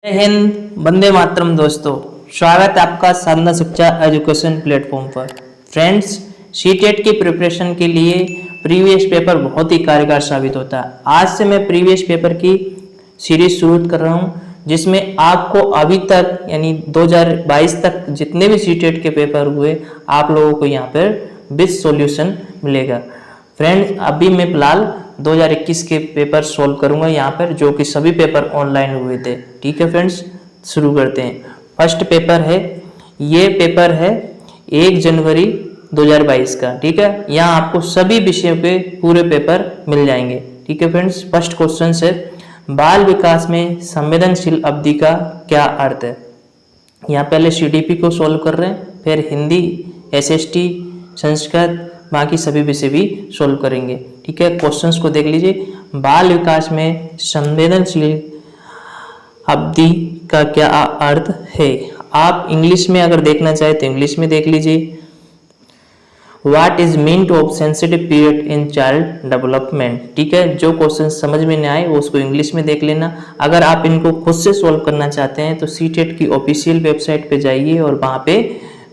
जय हिंद, वंदे मातरम। दोस्तों, स्वागत है आपका साधना शिक्षा एजुकेशन प्लेटफॉर्म पर। फ्रेंड्स, सीटेट की प्रिपरेशन के लिए प्रीवियस पेपर बहुत ही कारगर साबित होता है। आज से मैं प्रीवियस पेपर की सीरीज शुरू कर रहा हूं, जिसमें आपको अभी तक यानी 2022 तक जितने भी सीटेट के पेपर हुए, आप लोगों को यहाँ पर विद सॉल्यूशन मिलेगा। फ्रेंड्स, अभी मैं फिलहाल 2021 के पेपर सोल्व करूंगा यहाँ पर, जो कि सभी पेपर ऑनलाइन हुए थे। ठीक है फ्रेंड्स, शुरू करते हैं। फर्स्ट पेपर है, ये पेपर है 1 जनवरी 2022 का। ठीक है, यहाँ आपको सभी विषयों के पूरे पेपर मिल जाएंगे। ठीक है फ्रेंड्स, फर्स्ट क्वेश्चन है, बाल विकास में संवेदनशील अवधि का क्या अर्थ है। यहाँ पहले सीडीपी को सोल्व कर रहे हैं, फिर हिंदी, एसएसटी, संस्कृत, बाकी सभी विषय भी सोल्व करेंगे। ठीक है, क्वेश्चंस को देख लीजिए। बाल विकास में संवेदनशील अवधि का क्या अर्थ है। आप इंग्लिश में अगर देखना चाहे तो इंग्लिश में देख लीजिए। What is mean two of sensitive period in child development. ठीक है, जो क्वेश्चन समझ में नहीं आए वो उसको इंग्लिश में देख लेना। अगर आप इनको खुद से सोल्व करना चाहते हैं तो सीटेट की ऑफिशियल वेबसाइट पे जाइए और वहाँ पे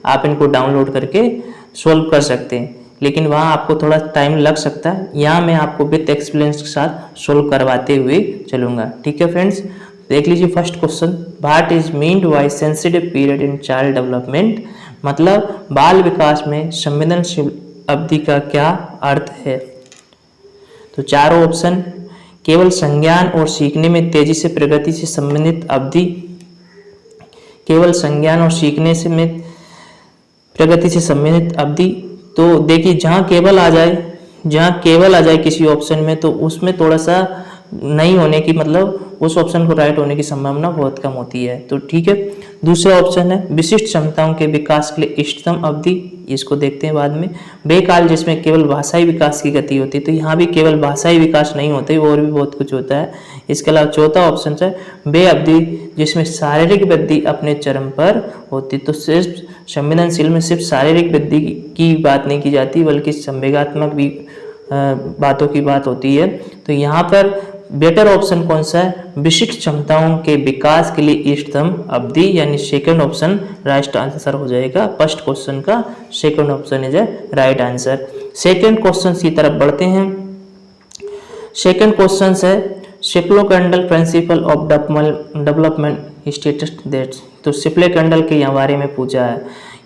आप इनको डाउनलोड करके सोल्व कर सकते हैं, लेकिन वहाँ आपको थोड़ा टाइम लग सकता है। यहाँ मैं आपको विथ एक्सपीरियंस के साथ सोल्व करवाते हुए चलूंगा। ठीक है फ्रेंड्स, देख लीजिए first question, what is meant by sensitive period in child development. मतलब बाल विकास में संवेदनशील अवधि का क्या अर्थ है। तो चारों ऑप्शन, केवल संज्ञान और सीखने में तेजी से प्रगति से संबंधित अवधि, केवल संज्ञान और सीखने से में प्रगति से संबंधित अवधि। तो देखिए, जहाँ केवल आ जाए किसी ऑप्शन में तो उसमें थोड़ा सा नहीं होने की, मतलब उस ऑप्शन को राइट होने की संभावना बहुत कम होती है। तो ठीक है, दूसरा ऑप्शन है विशिष्ट क्षमताओं के विकास के लिए इष्टतम अवधि। इसको देखते हैं बाद में। बेकाल, जिसमें केवल भाषाई विकास की गति होती है। तो यहाँ भी केवल भाषाई विकास नहीं होते, और भी बहुत कुछ होता है। इसके अलावा चौथा ऑप्शन है बे अवधि, जिसमें शारीरिक वृद्धि अपने चरम पर होती। तो सिर्फ संवेदनशील में सिर्फ शारीरिक वृद्धि की बात नहीं की जाती, बल्कि संवेगात्मक भी बातों की बात होती है। तो यहाँ पर बेटर ऑप्शन कौन सा है, विशिष्ट क्षमताओं के विकास के लिए इष्टतम अवधि, यानी सेकंड ऑप्शन राइट आंसर हो जाएगा। फर्स्ट क्वेश्चन का second option is right answer. Second question की तरफ बढ़ते हैं। सेकंड क्वेश्चन है शिप्लो-कैंडल principle of development states that. तो शिप्लो-कैंडल के यहाँ बारे में पूछा है,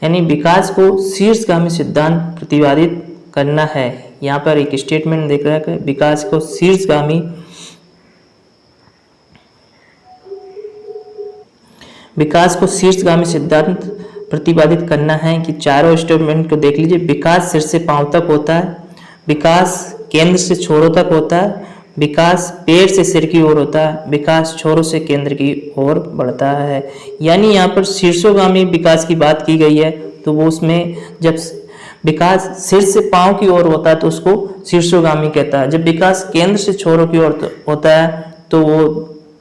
यानी विकास को शीर्षगामी सिद्धांत प्रतिपादित करना है। यहाँ पर एक स्टेटमेंट देख रहा है कि विकास को शीर्षगामी सिद्धांत प्रतिपादित करना है। कि चारों स्टेटमेंट को देख लीजिए। विकास सिर से पांव तक होता है, विकास केंद्र से छोरों तक होता है, विकास पैर से सिर की ओर होता है, विकास छोरों से केंद्र की ओर बढ़ता है। यानी यहाँ पर शीर्षोगामी विकास की बात की गई है। तो वो उसमें जब विकास सिर से पांव की ओर होता है तो उसको शीर्षोगामी कहता है। जब विकास केंद्र से छोरों की ओर होता है तो वो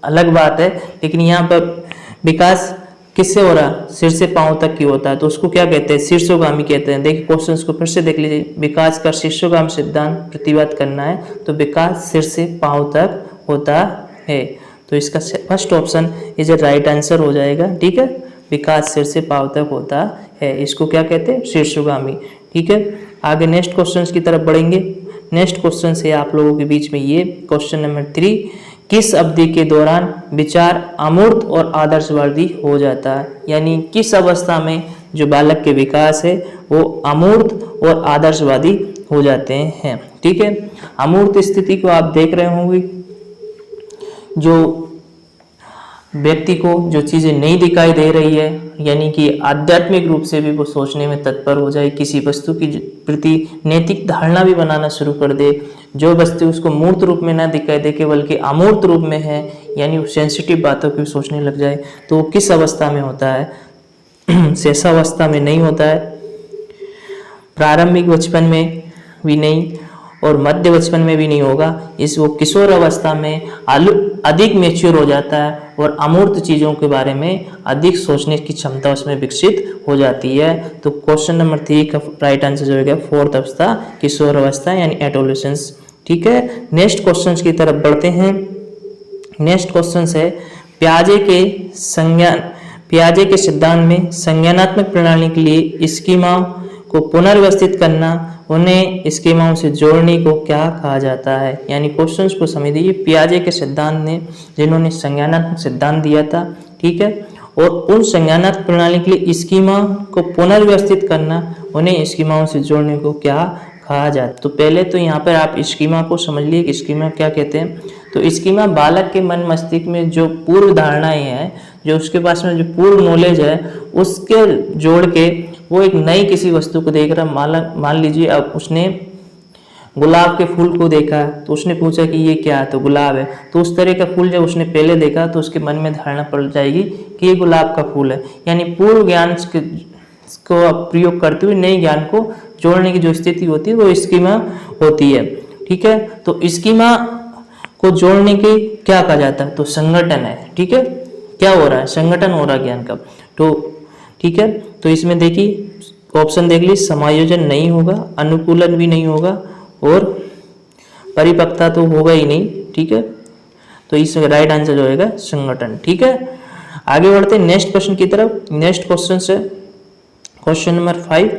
अलग बात है। लेकिन यहाँ पर विकास किससे हो रहा है, सिर से पांव तक की होता है, तो उसको क्या कहते हैं, शीर्षोगामी कहते हैं। देखिए क्वेश्चंस को फिर से देख लीजिए। विकास का शीर्षोगामी सिद्धांत प्रतिपादित करना है, तो विकास सिर से पांव तक होता है। तो इसका first option is a right answer हो जाएगा। ठीक है, विकास सिर से पांव तक होता है, इसको क्या कहते हैं, शीर्षोगामी। ठीक है, आगे नेक्स्ट क्वेश्चन की तरफ बढ़ेंगे। नेक्स्ट क्वेश्चन है आप लोगों के बीच में ये क्वेश्चन नंबर 3, किस अवधि के दौरान विचार अमूर्त और आदर्शवादी हो जाता है। यानी किस अवस्था में जो बालक के विकास है वो अमूर्त और आदर्शवादी हो जाते हैं। ठीक है, अमूर्त स्थिति को आप देख रहे होंगे, जो व्यक्ति को जो चीजें नहीं दिखाई दे रही है, यानी कि आध्यात्मिक रूप से भी वो सोचने में तत्पर हो जाए, किसी वस्तु की प्रति नैतिक धारणा भी बनाना शुरू कर दे, जो वस्तु उसको मूर्त रूप में ना दिखाई दे के बल्कि अमूर्त रूप में है, यानी वो सेंसिटिव बातों की सोचने लग जाए, तो वो किस अवस्था में होता है, शेष अवस्था में नहीं होता है, प्रारंभिक बचपन में भी नहीं और मध्य बचपन में भी नहीं होगा। वो किशोर अवस्था में अधिक मैच्योर हो जाता है और अमूर्त चीज़ों के बारे में अधिक सोचने की क्षमता उसमें विकसित हो जाती है। तो क्वेश्चन नंबर 3 का राइट आंसर जो होगा फोर्थ अवस्था, किशोर अवस्था यानी एडोलेसेंस। ठीक है, नेक्स्ट क्वेश्चन की तरफ बढ़ते हैं। नेक्स्ट क्वेश्चन है पियाजे के सिद्धांत में संज्ञानात्मक प्रणाली के लिए स्कीमा को पुनर्व्यवस्थित करना, उन्हें स्कीमाओं से जोड़ने को क्या कहा जाता है। यानी क्वेश्चंस को समझ लीजिए, पियाजे के सिद्धांत ने जिन्होंने संज्ञानात्मक सिद्धांत दिया था, ठीक है, और उन संज्ञानात्मक प्रणाली के लिए स्कीमा को पुनर्व्यवस्थित करना, उन्हें स्कीमाओं से जोड़ने को क्या कहा जाता है। तो पहले तो यहाँ पर आप स्कीमा को समझ लिए कि स्कीमा क्या कहते हैं। तो स्कीमा बालक के मन मस्तिष्क में जो पूर्व धारणाएं हैं, जो उसके पास में जो पूर्व नॉलेज है, उसके जोड़ के वो एक नई किसी वस्तु को देख रहा। मान लीजिए अब उसने गुलाब के फूल को देखा, तो उसने पूछा कि ये क्या है, तो गुलाब है। तो उस तरह का फूल जब उसने पहले देखा तो उसके मन में धारणा पड़ जाएगी कि ये गुलाब का फूल है। यानी पूर्व ज्ञान को प्रयोग करते हुए नए ज्ञान को जोड़ने की जो स्थिति होती है वो स्कीमा होती है, ठीक है। तो स्कीमा को जोड़ने के क्या कहा जाता है, तो संगठन है, ठीक है। क्या हो रहा है, संगठन हो रहा है ज्ञान का, तो ठीक है। तो इसमें देखिए ऑप्शन देख लीजिए, समायोजन नहीं होगा, अनुकूलन भी नहीं होगा और परिपक्वता तो होगा ही नहीं, ठीक है। तो इस राइट आंसर जो होगा संगठन, ठीक है। आगे बढ़ते हैं नेक्स्ट क्वेश्चन की तरफ। नेक्स्ट क्वेश्चन से क्वेश्चन नंबर 5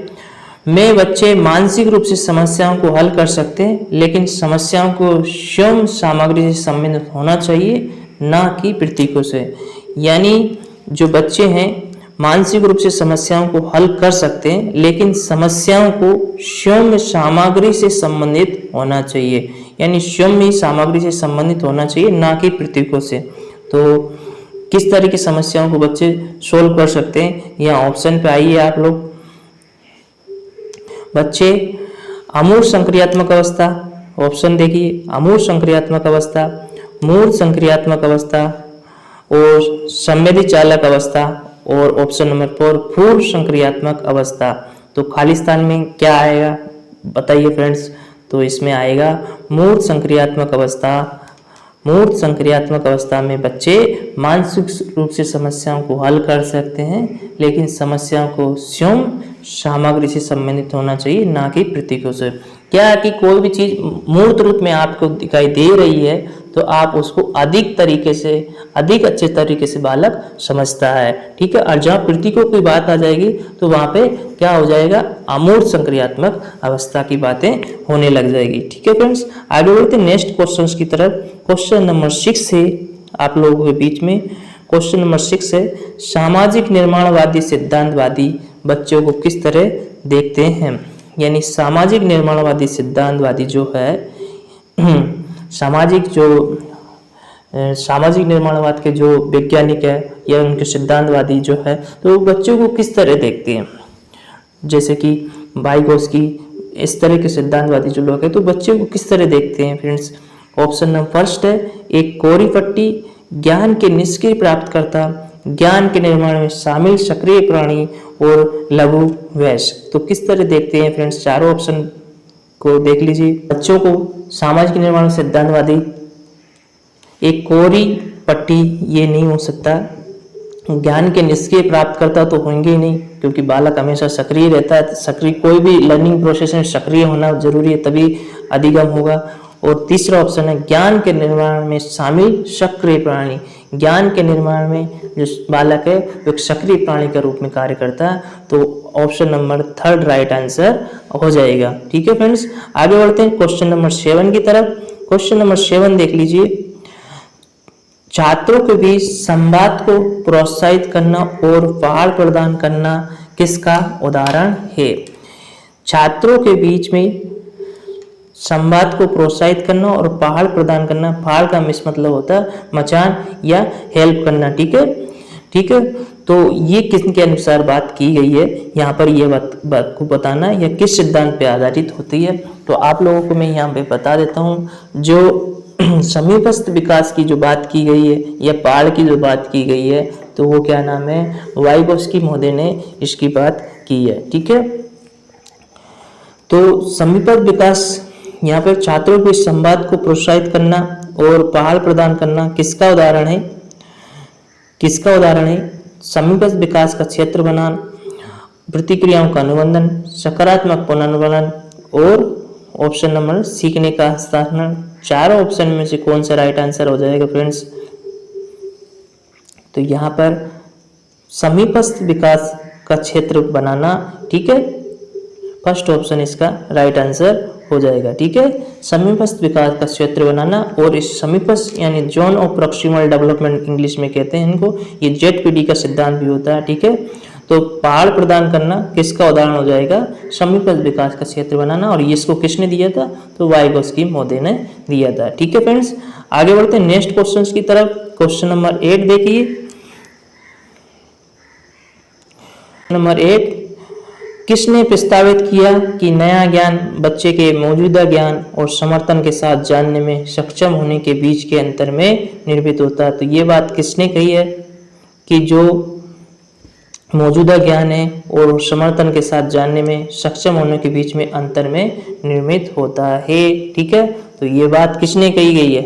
में बच्चे मानसिक रूप से समस्याओं को हल कर सकते हैं, लेकिन समस्याओं को स्वयं सामग्री से संबंधित होना चाहिए, ना कि प्रतीकों से। यानी जो बच्चे हैं मानसिक रूप से समस्याओं को हल कर सकते हैं, लेकिन समस्याओं को स्वयं सामग्री से संबंधित होना चाहिए। यानी स्वयं ही सामग्री से संबंधित होना चाहिए, ना कि प्रतीकों से। तो किस तरह की समस्याओं को बच्चे सोल्व कर सकते हैं, यहाँ ऑप्शन पे आइए आप लोग। बच्चे अमूर्त संक्रियात्मक अवस्था, ऑप्शन देखिए, अमूर्त संक्रियात्मक अवस्था, मूर्त संक्रियात्मक अवस्था और संवेदी चालक अवस्था, और ऑप्शन नंबर 4 पूर्व संक्रियात्मक अवस्था। तो खाली स्थान में क्या आएगा बताइए फ्रेंड्स, तो इसमें आएगा मूर्त संक्रियात्मक अवस्था। मूर्त संक्रियात्मक अवस्था में बच्चे मानसिक रूप से समस्याओं को हल कर सकते हैं, लेकिन समस्याओं को स्वयं सामग्री से संबंधित होना चाहिए, ना कि प्रतीकों से। क्या है कि कोई भी चीज मूर्त रूप में आपको दिखाई दे रही है तो आप उसको अधिक अच्छे तरीके से बालक समझता है, ठीक है। और जहाँ प्रतीकों की बात आ जाएगी तो वहां पे क्या हो जाएगा, अमूर्त संक्रियात्मक अवस्था की बातें होने लग जाएगी, ठीक है फ्रेंड्स। आगे बढ़ते नेक्स्ट क्वेश्चन की तरफ। क्वेश्चन नंबर 6 है आप लोगों के बीच में। क्वेश्चन नंबर 6 है, सामाजिक निर्माणवादी सिद्धांतवादी बच्चों को किस तरह देखते हैं। यानी सामाजिक निर्माणवादी सिद्धांतवादी जो है सामाजिक निर्माणवाद के जो वैज्ञानिक है या उनके सिद्धांतवादी जो है, तो बच्चों को किस तरह देखते हैं। जैसे कि वाइगोस्की, इस तरह के सिद्धांतवादी जो लोग हैं, तो बच्चों को किस तरह देखते हैं फ्रेंड्स। ऑप्शन नंबर फर्स्ट है, एक कोरी पट्टी, ज्ञान के निष्क्रिय प्राप्तकर्ता, ज्ञान के निर्माण में शामिल सक्रिय प्राणी और लघु वयस्क। तो किस तरह देखते हैं फ्रेंड्स, चारों ऑप्शन को देख लीजिए। बच्चों को सामाजिक निर्माण सिद्धांतवादी, एक कोरी पट्टी ये नहीं हो सकता, ज्ञान के निष्क्रिय प्राप्तकर्ता तो होंगे ही नहीं, क्योंकि बालक हमेशा सक्रिय रहता है। सक्रिय कोई भी लर्निंग प्रोसेस में सक्रिय होना जरूरी है, तभी अधिगम होगा। और तीसरा ऑप्शन है, ज्ञान के निर्माण में शामिल सक्रिय प्राणी, ज्ञान के निर्माण में जो बालक है वो एक सक्रिय प्राणी के रूप में कार्य करता है। तो ऑप्शन नंबर 3 राइट आंसर हो जाएगा, ठीक है फ्रेंड्स। आगे बढ़ते हैं क्वेश्चन नंबर 7 की तरफ। क्वेश्चन नंबर 7 देख लीजिए, छात्रों के बीच संवाद को प्रोत्साहित करना और पहाड़ प्रदान करना किसका उदाहरण है। छात्रों के बीच में संवाद को प्रोत्साहित करना और पहाड़ प्रदान करना, पहाड़ का मिस मतलब होता है मचान या हेल्प करना, ठीक है, ठीक है। तो ये किसके अनुसार बात की गई है, यहाँ पर ये बात को बताना या किस सिद्धांत पे आधारित होती है। तो आप लोगों को मैं यहाँ पे बता देता हूँ, जो समीपस्थ विकास की जो बात की गई है या पहाड़ की जो बात की गई है, तो वो क्या नाम है, वाइगोस्की महोदय ने इसकी बात की है, ठीक है। तो समीपस्थ विकास, यहाँ पर छात्रों के संवाद को प्रोत्साहित करना और पहाड़ प्रदान करना किसका उदाहरण है, किसका उदाहरण है। समीपस्थ विकास का क्षेत्र बनाना, प्रतिक्रियाओं का अनुबंधन, सकारात्मक पुनर्वलन और ऑप्शन नंबर सीखने का हस्तांतरण। चारों ऑप्शन में से कौन सा राइट आंसर हो जाएगा फ्रेंड्स। तो यहाँ पर समीपस्थ विकास का क्षेत्र बनाना, ठीक है, फर्स्ट ऑप्शन इसका राइट आंसर हो जाएगा। ठीक है, समीपस्थ विकास का क्षेत्र बनाना, और इस समीपस्थ यानी zone of proximal development English में कहते हैं इनको, ये जेडपीडी का सिद्धांत भी होता है। ठीक है, तो पहाड़ प्रदान करना किसका उदाहरण हो जाएगा, समीपस्थ विकास का क्षेत्र बनाना, और ये इसको किसने दिया था, तो वाइगोत्स्की महोदय ने दिया था। ठीक है फ्रेंड्स, आगे बढ़ते हैं नेक्स्ट क्वेश्चन की तरफ। क्वेश्चन नंबर 8 देखिए। नंबर 8, किसने प्रस्तावित किया कि नया ज्ञान बच्चे के मौजूदा ज्ञान और समर्थन के साथ जानने में सक्षम होने के बीच के अंतर में निर्मित होता है। तो ये बात किसने कही है कि जो मौजूदा ज्ञान है और समर्थन के साथ जानने में सक्षम होने के बीच में अंतर में निर्मित होता है। ठीक है, तो ये बात किसने कही गई है,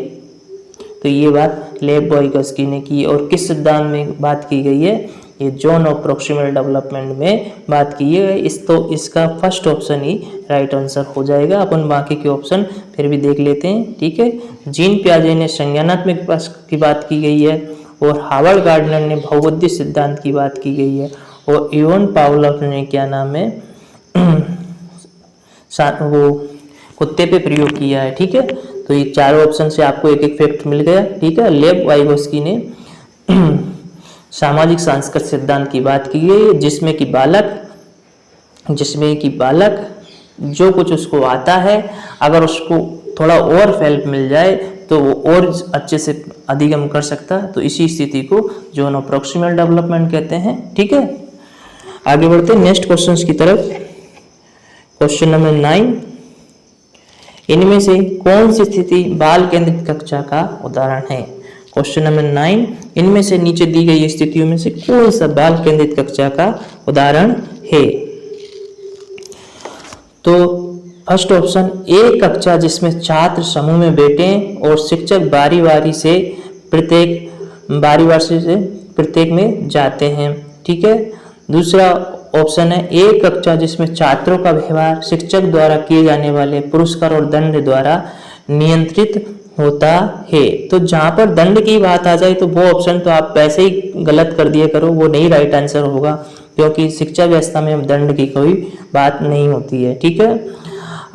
तो ये बात लेव वाइगोत्स्की ने की। और किस सिद्धांत में बात की गई है, ये जोन ऑफ प्रॉक्सिमल डेवलपमेंट में बात की है। तो इसका फर्स्ट ऑप्शन ही राइट आंसर हो जाएगा। अपन बाकी के ऑप्शन फिर भी देख लेते हैं। ठीक है, जीन पियाजे ने संज्ञानात्मक विकास की बात की गई है, और हावर्ड गार्डनर ने बहुबुद्धि सिद्धांत की बात की गई है, और इवन पावलोव ने क्या नाम है वो कुत्ते पे प्रयोग किया है। ठीक है, तो ये चारों ऑप्शन से आपको एक एक फैक्ट मिल गया। ठीक है, लेव वाइगोत्स्की ने सामाजिक सांस्कृतिक सिद्धांत की बात की गई है, जिसमें कि बालक जो कुछ उसको आता है, अगर उसको थोड़ा और हेल्प मिल जाए तो वो और अच्छे से अधिगम कर सकता है। तो इसी स्थिति को जोन ऑफ प्रॉक्सिमल डेवलपमेंट कहते हैं। ठीक है, आगे बढ़ते हैं नेक्स्ट क्वेश्चन की तरफ। क्वेश्चन नंबर 9, इनमें से कौन सी स्थिति बाल केंद्रित कक्षा का उदाहरण है। क्वेश्चन नंबर 9, इनमें से नीचे दी गई स्थितियों में से कौन सा बाल केंद्रित कक्षा का उदाहरण है। तो फर्स्ट ऑप्शन, एक कक्षा जिसमें छात्र समूह में बैठे और शिक्षक बारी बारी से प्रत्येक में जाते हैं। ठीक है, दूसरा ऑप्शन है, एक कक्षा जिसमें छात्रों का व्यवहार शिक्षक द्वारा किए जाने वाले पुरस्कार और दंड द्वारा नियंत्रित होता है। तो जहां पर दंड की बात आ जाए तो वो ऑप्शन तो आप वैसे ही गलत कर दिया करो, वो नहीं राइट आंसर होगा, क्योंकि शिक्षा व्यवस्था में दंड की कोई बात नहीं होती है। ठीक है,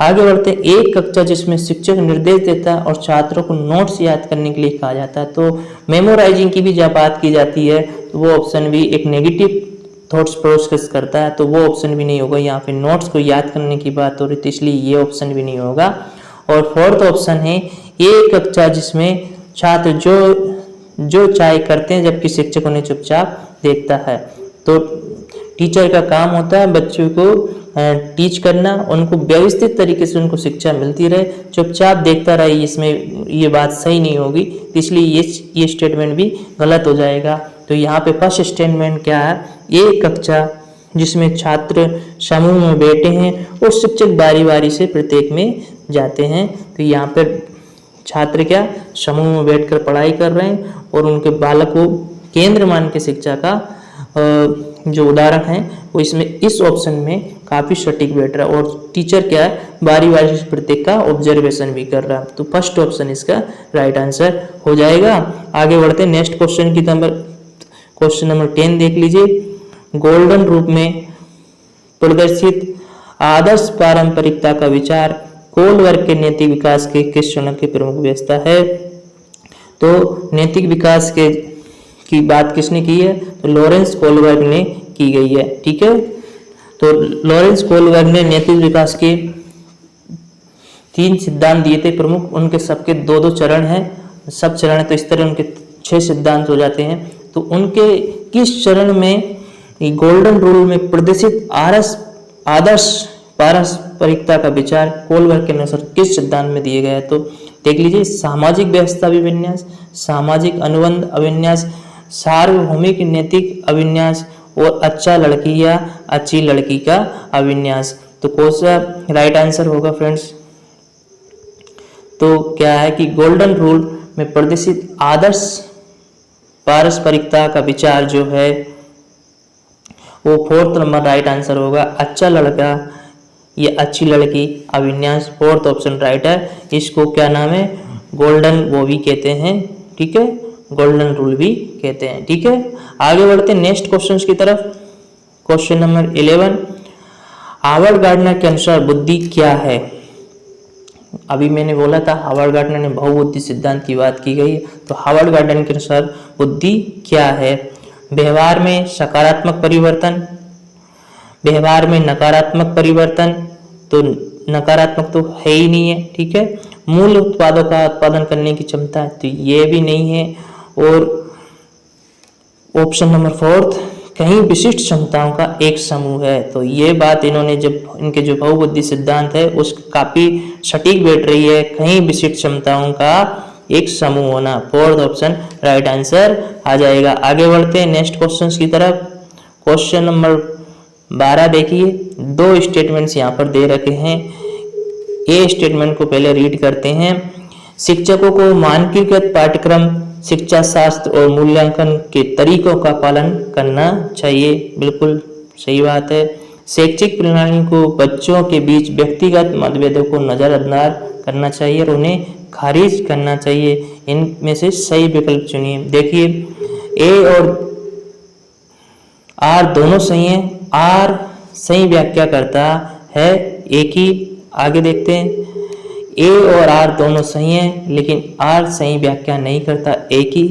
आगे बढ़ते हैं, एक कक्षा जिसमें शिक्षक निर्देश देता है और छात्रों को नोट्स याद करने के लिए कहा जाता है। तो मेमोराइजिंग की भी जब बात की जाती है तो वो ऑप्शन भी एक नेगेटिव थॉट्स प्रोसेस करता है, तो वो ऑप्शन भी नहीं होगा। यहाँ पे नोट्स को याद करने की बात हो रही थी, इसलिए ये ऑप्शन भी नहीं होगा। और फोर्थ ऑप्शन है, एक कक्षा जिसमें छात्र जो चाहे करते हैं जबकि शिक्षक उन्हें चुपचाप देखता है। तो टीचर का काम होता है बच्चों को टीच करना, उनको व्यवस्थित तरीके से उनको शिक्षा मिलती रहे, चुपचाप देखता रहे, इसमें ये बात सही नहीं होगी, इसलिए ये स्टेटमेंट भी गलत हो जाएगा। तो यहाँ पे फर्स्ट स्टेटमेंट क्या है, एक कक्षा जिसमें छात्र समूह में बैठे हैं और शिक्षक बारी बारी से प्रत्येक में जाते हैं। तो यहाँ पर छात्र क्या समूह में बैठकर पढ़ाई कर रहे हैं, और उनके बालक को केंद्र मान के शिक्षा का जो उदाहरण है वो इसमें इस ऑप्शन में काफ़ी सटीक बैठ रहा है। और टीचर क्या है बारी बारी से प्रत्येक का ऑब्जर्वेशन भी कर रहा है। तो फर्स्ट ऑप्शन इसका राइट आंसर हो जाएगा। आगे बढ़ते हैं नेक्स्ट क्वेश्चन की तरफ। क्वेश्चन नंबर 10 देख लीजिए। गोल्डन रूप में प्रदर्शित आदर्श पारंपरिकता का विचार कोलबर्ग के नैतिक विकास के किस चरण की प्रमुख व्यवस्था है। तो नैतिक विकास की बात किसने की है, तो लॉरेंस कोलबर्ग ने की गई है। ठीक है, तो लॉरेंस कोलबर्ग ने नैतिक विकास के 3 सिद्धांत दिए थे प्रमुख, उनके सबके 2-2 चरण हैं, सब चरण है, तो इस तरह उनके 6 सिद्धांत हो जाते हैं। तो उनके किस चरण में गोल्डन रूल में प्रदर्शित आदर्श पारस्परिकता का विचार कोलबर्ग के अनुसार किस सिद्धांत में दिए गए हैं। तो देख लीजिए, सामाजिक व्यवस्था अभिविन्यास, सामाजिक अनुबंध अभिविन्यास, सार्वभौमिक नैतिक अभिविन्यास और अच्छा लड़की या अच्छी लड़की का अभिविन्यास। तो कौन सा राइट आंसर होगा फ्रेंड्स, तो क्या है कि गोल्डन रूल में प्रदर्शित आदर्श पारस्परिकता का विचार जो है वो 4th नंबर राइट आंसर होगा। अच्छा लड़का या अच्छी लड़की अभिविन्यास 4th ऑप्शन राइट है। इसको क्या नाम है, गोल्डन वो भी कहते हैं। ठीक है, गोल्डन रूल भी कहते हैं। ठीक है, आगे बढ़ते हैं नेक्स्ट क्वेश्चन की तरफ। क्वेश्चन नंबर 11, हावर्ड गार्डनर के अनुसार बुद्धि क्या है? अभी मैंने बोला था हावर्ड गार्डनर ने बहुबुद्धि सिद्धांत की बात की गई है, तो हावर्ड गार्डनर के अनुसार बुद्धि क्या है? व्यवहार में सकारात्मक परिवर्तन, व्यवहार में नकारात्मक परिवर्तन, तो नकारात्मक तो है ही नहीं है। ठीक है, मूल उत्पादों का उत्पादन करने की क्षमता, तो ये भी नहीं है। और ऑप्शन नंबर 4, कहीं विशिष्ट क्षमताओं का एक समूह है। तो ये बात इन्होंने जब इनके जो बहुबुद्धि सिद्धांत है उस काफी सटीक बैठ रही है, कहीं विशिष्ट क्षमताओं का एक समूह होना। 4th ऑप्शन राइट आंसर आ जाएगा। आगे बढ़ते हैं नेक्स्ट क्वेश्चन की तरफ। क्वेश्चन नंबर 12 देखिए, 2 स्टेटमेंट्स यहाँ पर दे रखे हैं। ए स्टेटमेंट को पहले रीड करते हैं। शिक्षकों को मानकीकृत पाठ्यक्रम, शिक्षा शास्त्र और मूल्यांकन के तरीकों का पालन करना चाहिए। बिल्कुल सही बात है। शैक्षिक प्रणाली को बच्चों के बीच व्यक्तिगत मतभेदों को नजरअंदाज करना चाहिए और उन्हें खारिज करना चाहिए। इनमें से सही विकल्प चुनिए। देखिए, ए और आर दोनों सही हैं। आर सही व्याख्या करता है ए की। आगे देखते हैं, ए और आर दोनों सही हैं लेकिन आर सही व्याख्या नहीं करता ए की।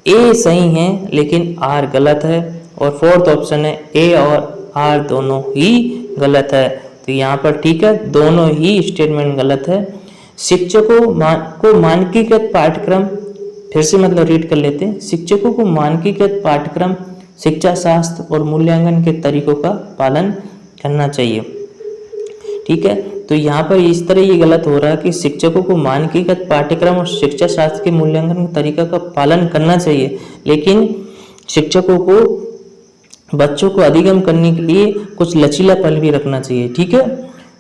ए सही है लेकिन आर गलत है। और 4th ऑप्शन है ए और आर दोनों ही गलत है। तो यहाँ पर ठीक है, दोनों ही स्टेटमेंट गलत है। शिक्षकों को मानकीकृत पाठ्यक्रम, फिर से मतलब रीड कर लेते हैं। शिक्षकों को मानकीकृत पाठ्यक्रम, शिक्षा शास्त्र और मूल्यांकन के तरीकों का पालन करना चाहिए। ठीक है, तो यहाँ पर इस तरह ये गलत हो रहा है कि शिक्षकों को मानकीकृत पाठ्यक्रम और शिक्षा शास्त्र के मूल्यांकन के तरीका का पालन करना चाहिए, लेकिन शिक्षकों को बच्चों को अधिगम करने के लिए कुछ लचीलापन भी रखना चाहिए। ठीक है,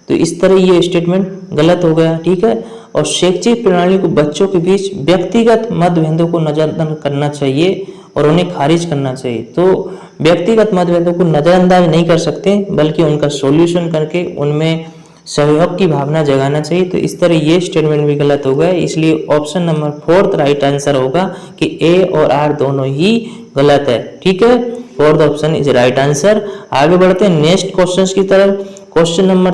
तो इस तरह ये स्टेटमेंट गलत हो गया। ठीक है, और शैक्षिक प्रणाली को बच्चों के बीच व्यक्तिगत मतभेदों को नजरअंदाज करना चाहिए और उन्हें खारिज करना चाहिए। तो व्यक्तिगत मतभेदों को नजरअंदाज नहीं कर सकते बल्कि उनका सॉल्यूशन करके उनमें सहयोग की भावना जगाना चाहिए। तो इस तरह ये स्टेटमेंट भी गलत हो गया, इसलिए option number 4th right answer होगा कि ए और आर दोनों ही गलत है। ठीक है, 4th option is right answer. आगे बढ़ते हैं नेक्स्ट क्वेश्चन की तरफ। क्वेश्चन नंबर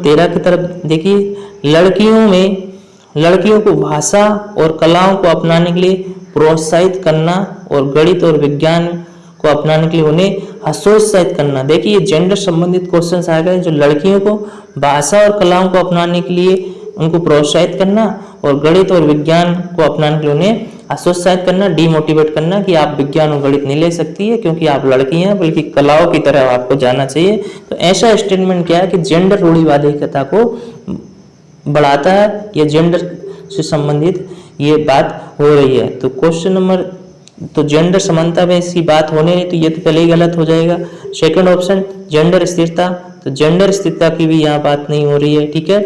13 की तरफ देखिए, लड़कियों को भाषा और कलाओं को अपनाने के लिए प्रोत्साहित करना और गणित और विज्ञान को अपनाने के लिए उन्हें हतोत्साहित करना। देखिए, ये जेंडर संबंधित क्वेश्चन आ गए। जो लड़कियों को भाषा और कलाओं को अपनाने के लिए उनको प्रोत्साहित करना और गणित और विज्ञान को अपनाने के लिए उन्हें हतोत्साहित करना, डिमोटिवेट करना कि आप विज्ञान और गणित नहीं ले सकती है क्योंकि आप लड़की हैं, बल्कि कलाओं की तरह आपको जाना चाहिए। तो ऐसा स्टेटमेंट क्या है कि जेंडर रूढ़िवादिता को बढ़ाता है, ये जेंडर से संबंधित ये बात हो रही है। तो क्वेश्चन नंबर, तो जेंडर समानता में इसकी बात होने नहीं, तो ये तो पहले ही गलत हो जाएगा। सेकंड ऑप्शन जेंडर स्थिरता, तो जेंडर स्थिरता की भी यहाँ बात नहीं हो रही है। ठीक है,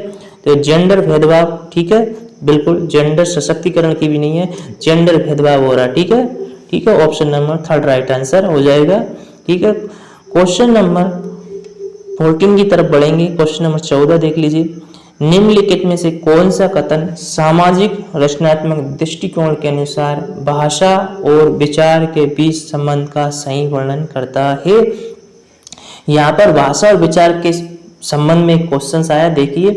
तो जेंडर भेदभाव, ठीक है, बिल्कुल जेंडर सशक्तिकरण की भी नहीं है, जेंडर भेदभाव हो रहा है। ठीक है, ठीक है, option number 3rd right answer हो जाएगा। ठीक है, क्वेश्चन नंबर 14 की तरफ बढ़ेंगे। क्वेश्चन नंबर 14 देख लीजिए, निम्नलिखित में से कौन सा कथन सामाजिक रचनात्मक दृष्टिकोण के अनुसार भाषा और विचार के बीच संबंध का सही वर्णन करता है? यहाँ पर भाषा और विचार के संबंध में क्वेश्चन आया। देखिए,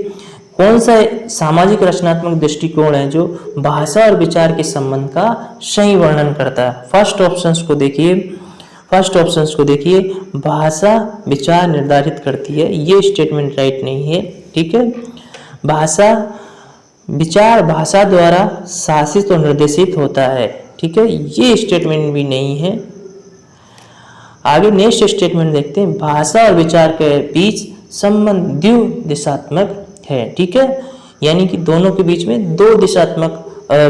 कौन सा सामाजिक रचनात्मक दृष्टिकोण है जो भाषा और विचार के संबंध का सही वर्णन करता है? फर्स्ट ऑप्शंस को देखिए, भाषा विचार निर्धारित करती है, ये स्टेटमेंट राइट नहीं है। ठीक है, विचार भाषा द्वारा शासित और निर्देशित होता है। ठीक है, ये स्टेटमेंट भी नहीं है। आगे नेक्स्ट स्टेटमेंट देखते हैं, भाषा और विचार के बीच संबंध द्विदिशात्मक है। ठीक है, यानी कि दोनों के बीच में दो दिशात्मक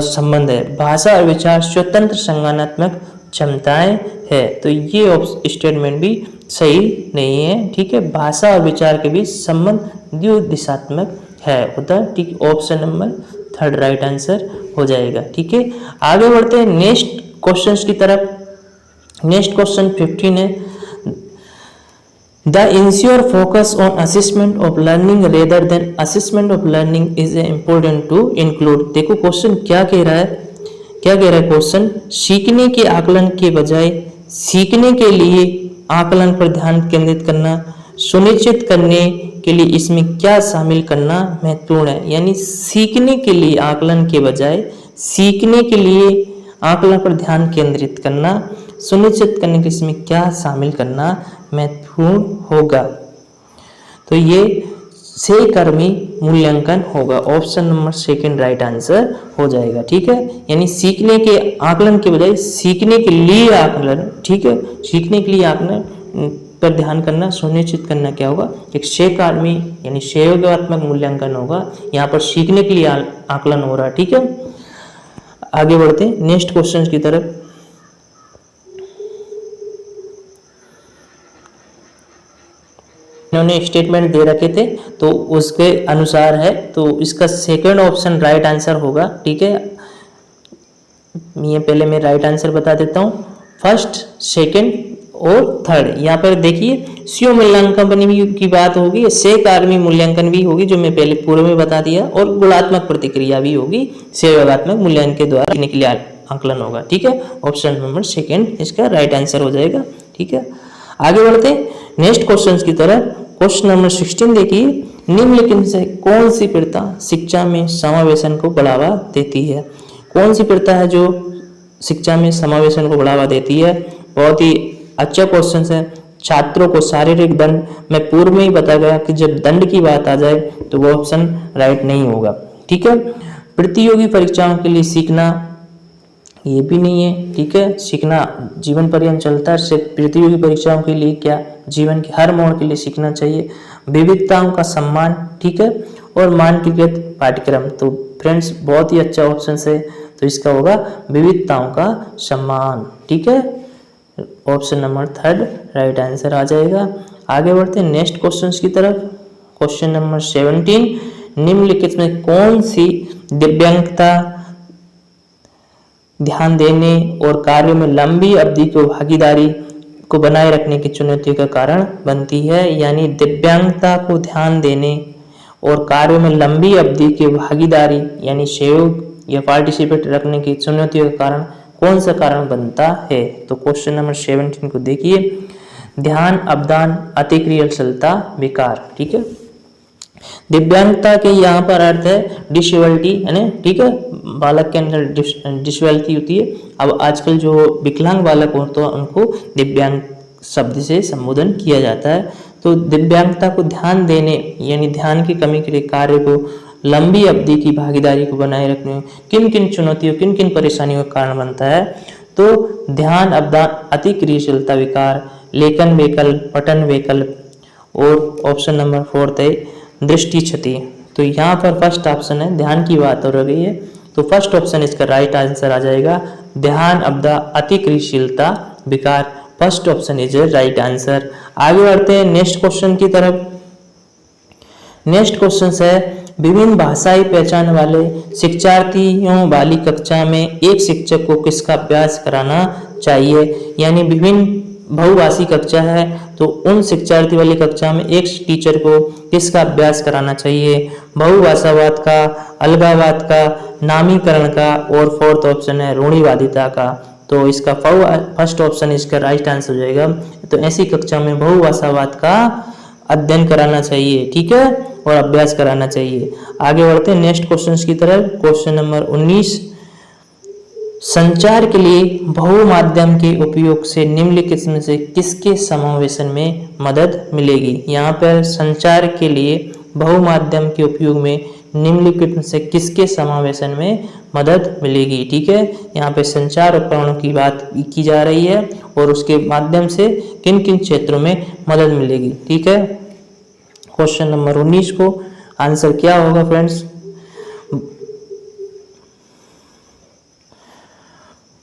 संबंध है। भाषा और विचार स्वतंत्र संज्ञानात्मक क्षमताएं है, तो ये स्टेटमेंट भी सही नहीं है। ठीक है, भाषा और विचार के बीच संबंध द्विदिशात्मक है, उत्तर ठीक option number 3rd right answer हो जाएगा। ठीक है, आगे बढ़ते हैं नेक्स्ट क्वेश्चन की तरफ। नेक्स्ट क्वेश्चन 15 है, the ensure focus on assessment of learning rather than assessment of learning is important to include. देखो क्वेश्चन क्या कह रहा है, क्या कह रहा है क्वेश्चन, सीखने के आकलन के बजाय सीखने के लिए आकलन पर ध्यान केंद्रित करना सुनिश्चित करने के लिए इसमें क्या शामिल करना महत्वपूर्ण है। यानी सीखने के लिए आकलन के बजाय सीखने के लिए आकलन पर ध्यान केंद्रित करना सुनिश्चित करने के इसमें क्या शामिल करना महत्वपूर्ण होगा। तो ये सहकर्मी मूल्यांकन होगा। Option number second right answer हो जाएगा। ठीक है, यानी सीखने के आकलन के बजाय सीखने के लिए आकलन, ठीक है, सीखने के लिए आकलन पर ध्यान करना सुनिश्चित करना क्या होगा, एक सहकर्मी यानी सहयोगात्मक मूल्यांकन होगा। यहाँ पर सीखने के लिए आकलन हो रहा है। ठीक है, आगे बढ़ते हैं नेक्स्ट क्वेश्चन की तरफ। इन्होंने स्टेटमेंट दे रखे थे तो उसके अनुसार है, तो इसका सेकंड ऑप्शन राइट आंसर होगा। ठीक है, ये पहले मैं राइट आंसर बता देता हूँ। फर्स्ट, सेकंड और थर्ड। यहाँ पर देखिए स्व मूल्यांकन की बात होगी, सहकर्मी मूल्यांकन भी होगी जो मैं पहले पूर्व में बता दिया, और गुणात्मक प्रतिक्रिया भी होगी। सहयोगात्मक मूल्यांकन के द्वारा सीखने के लिए आकलन होगा। ठीक है, ऑप्शन नंबर सेकंड इसका राइट आंसर हो जाएगा। ठीक है, आगे बढ़ते नेक्स्ट क्वेश्चन की तरफ। क्वेश्चन नंबर 16 देखिए, निम्नलिखित में से कौन सी प्रथा शिक्षा में समावेशन को बढ़ावा देती है। कौन सी प्रथा है जो शिक्षा में समावेशन को बढ़ावा देती है। बहुत ही अच्छा क्वेश्चन है। छात्रों को शारीरिक दंड, मैं पूर्व में ही बता गया कि जब दंड की बात आ जाए तो वो ऑप्शन राइट नहीं होगा। ठीक है, प्रतियोगी परीक्षाओं के लिए सीखना, ये भी नहीं है। ठीक है, सीखना जीवन पर्यंत चलता है, सिर्फ प्रतियोगी परीक्षाओं के लिए क्या, जीवन के हर मोड़ के लिए सीखना चाहिए। विविधताओं का सम्मान, ठीक है, और मानकीकृत पाठ्यक्रम। तो फ्रेंड्स बहुत ही अच्छा ऑप्शन है, तो इसका होगा विविधताओं का सम्मान। ठीक है, option number third right answer आ जाएगा। आगे बढ़ते हैं नेक्स्ट क्वेश्चन की तरफ। क्वेश्चन नंबर 17, निम्नलिखित में कौन सी दिव्यांगता ध्यान देने और कार्य में लंबी अवधि की भागीदारी को बनाए रखने की चुनौती का कारण बनती है। यानी दिव्यांगता को ध्यान देने और कार्य में लंबी अवधि की भागीदारी यानी सहयोग या पार्टिसिपेट रखने की चुनौती का कारण कौन सा कारण बनता है। तो क्वेश्चन नंबर 17 को देखिए, ध्यान अवधान अतिक्रियाशीलता विकार। ठीक है, दिव्यांगता के यहाँ पर अर्थ है डिसेबिलिटी, है ना। ठीक है, बालक के अंदर डिसेबिलिटी होती है। अब आजकल जो विकलांग बालक होते हैं उनको दिव्यांग शब्द से संबोधन किया जाता है। तो दिव्यांगता को ध्यान देने यानी ध्यान की कमी के लिए कार्य को लंबी अवधि की भागीदारी को बनाए रखने में किन किन चुनौतियों किन किन परेशानियों का कारण बनता है। तो ध्यान अवधान अतिक्रियाशीलता विकार, लेखन वैकल्प, पठन वैकल्प, और ऑप्शन नंबर 4 है दृष्टि क्षति। तो यहाँ पर फर्स्ट ऑप्शन है, ध्यान की बात हो रही है, तो फर्स्ट ऑप्शन इसका राइट आंसर आ जाएगा। ध्यान अवधान अतिक्रियाशीलता विकार, first option is right answer. आगे बढ़ते हैं नेक्स्ट क्वेश्चन की तरफ। नेक्स्ट क्वेश्चन है, विभिन्न भाषाई पहचान वाले शिक्षार्थियों वाली कक्षा में एक शिक्षक को किसका अभ्यास कराना चाहिए। यानी विभिन्न बहुभाषी कक्षा है तो उन शिक्षार्थी वाली कक्षा में एक टीचर को किसका अभ्यास कराना चाहिए, बहुभाषावाद का, अलगावाद का, नामीकरण का, और फोर्थ ऑप्शन है रूढ़िवादिता का। तो इसका फर्स्ट ऑप्शन इसका राइट आंसर हो जाएगा। तो ऐसी कक्षा में बहुभाषावाद का अध्ययन कराना चाहिए। ठीक है, और अभ्यास कराना चाहिए। आगे बढ़ते हैं नेक्स्ट क्वेश्चन की तरफ। क्वेश्चन नंबर 19, संचार के लिए बहुमाध्यम के उपयोग से निम्नलिखित में से किसके समावेशन में मदद मिलेगी। यहाँ पर संचार के लिए बहुमाध्यम के उपयोग में निम्नलिखित में से किसके समावेशन में मदद मिलेगी। ठीक है, यहाँ पे संचार उपकरणों की बात की जा रही है और उसके माध्यम से किन किन क्षेत्रों में मदद मिलेगी। ठीक है, क्वेश्चन नंबर 19 को आंसर क्या होगा फ्रेंड्स।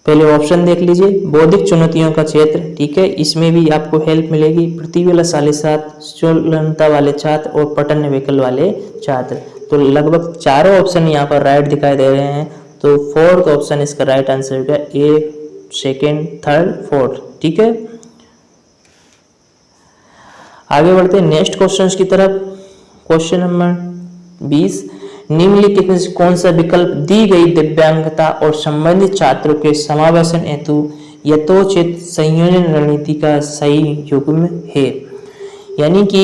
पहले ऑप्शन देख लीजिए, बौद्धिक चुनौतियों का क्षेत्र। ठीक है, इसमें भी आपको हेल्प मिलेगी। प्रतिभाशाली छात्र, संलग्नता वाले छात्र, और पठन वैकल्प वाले छात्र। तो लगभग चारों ऑप्शन यहाँ पर राइट दिखाई दे रहे हैं। तो फोर्थ ऑप्शन इसका राइट आंसर होगा, ए, सेकेंड, थर्ड, फोर्थ। ठीक है, आगे बढ़ते हैं नेक्स्ट क्वेश्चंस की तरफ। क्वेश्चन नंबर 20, निम्नलिखित में से कौन सा विकल्प दी गई दिव्यांगता और संबंधित छात्रों के समावेशन हेतु यथोचित संयोजन रणनीति का सही युग्म है। यानी कि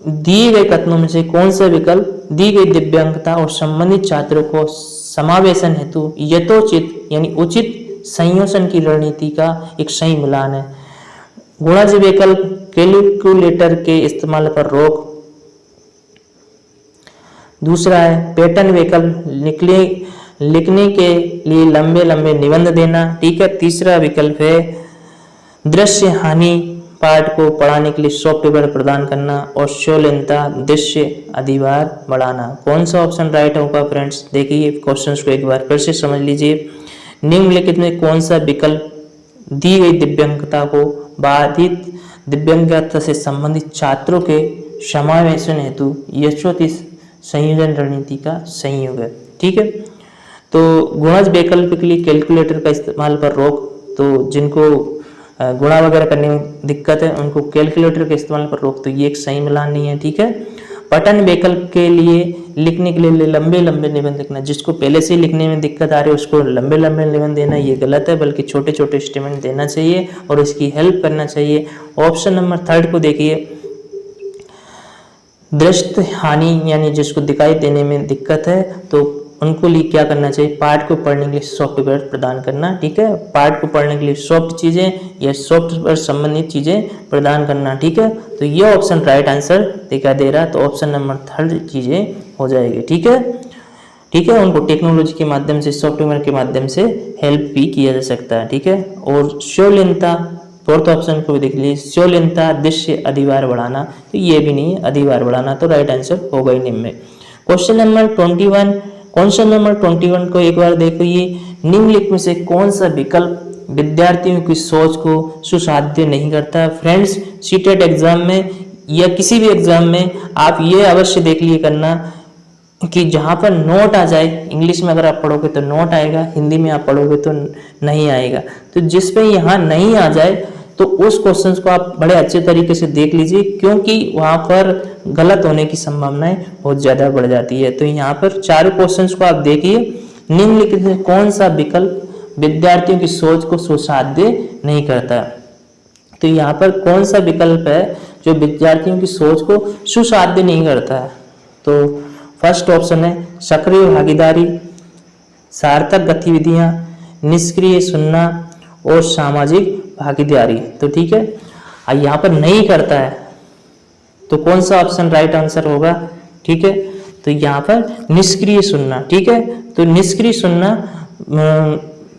दिए गए कथनों में से कौन सा विकल्प दी गई दिव्यांगता और संबंधित छात्रों को समावेशन हेतु यथोचित यानी उचित संयोजन की रणनीति का एक सही मिलान है। गुणज विकल्प कैलकुलेटर के इस्तेमाल पर रोक। दूसरा है पैटर्न विकल्प लिखने के लिए लंबे लंबे निबंध देना। ठीक है। तीसरा विकल्प है दृश्य हानि पाठ को पढ़ाने के लिए सॉफ्टवेयर प्रदान करना। और शोलनता दृश्य अधिभार बढ़ाना। कौन सा ऑप्शन राइट होगा फ्रेंड्स? देखिए क्वेश्चंस को एक बार फिर से समझ लीजिए। निम्नलिखित में कौन सा विकल्प दी गई दिव्यांगता को बाधित दिव्यांगता से संबंधित छात्रों के समावेशन हेतु यथोचित संयोजन रणनीति का संयोग है। ठीक है। तो गुणज वैकल्पिक के लिए कैलकुलेटर का इस्तेमाल पर रोक। तो जिनको गुणा वगैरह करने में दिक्कत है उनको कैलकुलेटर के इस्तेमाल पर रोक, तो ये एक सही मिलान नहीं है। ठीक है। पठन वैकल्प के लिए लिखने के लिए लंबे लंबे निबंध लिखना। जिसको पहले से लिखने में दिक्कत आ रही है उसको लंबे लंबे निबंध देना ये गलत है, बल्कि छोटे छोटे स्टेटमेंट देना चाहिए और इसकी हेल्प करना चाहिए। ऑप्शन नंबर 3 को देखिए, दृष्टि हानि यानी जिसको दिखाई देने में दिक्कत है तो उनको लिए क्या करना चाहिए? पाठ को पढ़ने के लिए सॉफ्टवेयर प्रदान करना। ठीक है। पाठ को पढ़ने के लिए सॉफ्ट चीजें या सॉफ्टवेयर संबंधित चीजें प्रदान करना। ठीक है। तो ये ऑप्शन राइट आंसर दिखाई दे रहा है, तो ऑप्शन नंबर 3 चीजें हो जाएगी। ठीक है। ठीक है। उनको टेक्नोलॉजी के माध्यम से सॉफ्टवेयर के माध्यम से हेल्प भी किया जा सकता है। ठीक है। और शोलनता फोर्थ ऑप्शन को देख लीजिए, शोलनता दृश्य अधिभार बढ़ाना, तो ये भी नहीं है, अधिभार बढ़ाना, तो राइट आंसर होगा ही निम्न में। क्वेश्चन नंबर 21 को एक बार देखिए। निम्नलिखित में से कौन सा विकल्प विद्यार्थियों की सोच को सुसाध्य नहीं करता? फ्रेंड्स, सीटेट एग्जाम में या किसी भी एग्जाम में आप ये अवश्य देख लिए करना कि जहाँ पर नोट आ जाए, इंग्लिश में अगर आप पढ़ोगे तो नोट आएगा, हिंदी में आप पढ़ोगे तो नहीं आएगा। तो जिस पे यहाँ नहीं आ जाए तो उस क्वेश्चंस को आप बड़े अच्छे तरीके से देख लीजिए, क्योंकि वहाँ पर गलत होने की संभावनाएं बहुत ज्यादा बढ़ जाती है। तो यहाँ पर चारों क्वेश्चंस को आप देखिए। निम्नलिखित में कौन सा विकल्प विद्यार्थियों की सोच को सुसाध्य नहीं करता? तो यहाँ पर कौन सा विकल्प है जो विद्यार्थियों की सोच को सुसाध्य नहीं करता है? तो फर्स्ट ऑप्शन है सक्रिय भागीदारी, सार्थक गतिविधियां, निष्क्रिय सुनना और सामाजिक भागीदारी। तो ठीक है। यहाँ पर नहीं करता है तो कौन सा ऑप्शन राइट आंसर होगा? ठीक है। तो यहाँ पर निष्क्रिय सुनना। ठीक है। तो निष्क्रिय सुनना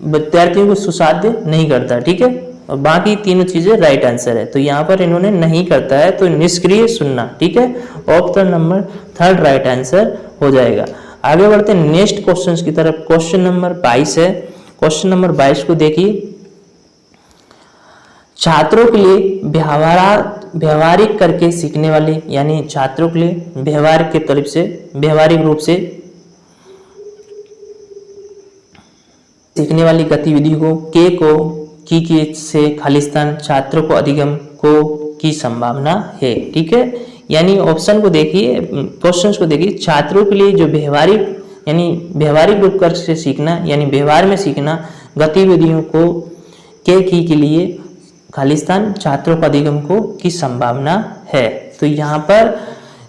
विद्यार्थियों को सुसाध्य नहीं करता। ठीक है। और बाकी तीनों चीजें राइट आंसर है, तो यहाँ पर इन्होंने नहीं करता है, तो निष्क्रिय सुनना। ठीक है। ऑप्शन नंबर 3 राइट आंसर हो जाएगा। आगे बढ़ते हैं नेक्स्ट क्वेश्चन की तरफ। क्वेश्चन नंबर 22 है। क्वेश्चन नंबर 22 को देखिए। छात्रों के लिए व्यवहारिक करके सीखने वाले, यानी छात्रों के लिए व्यवहारिक रूप से सीखने वाली गतिविधि को की से खालिस्तान छात्रों को अधिगम की संभावना है। ठीक है। यानी ऑप्शन को देखिए, क्वेश्चंस को देखिए। छात्रों के लिए जो व्यवहारिक रूप से सीखना यानी व्यवहार में सीखना गतिविधियों को के लिए खालिस्तान छात्रों को अधिगम की संभावना है। तो यहाँ पर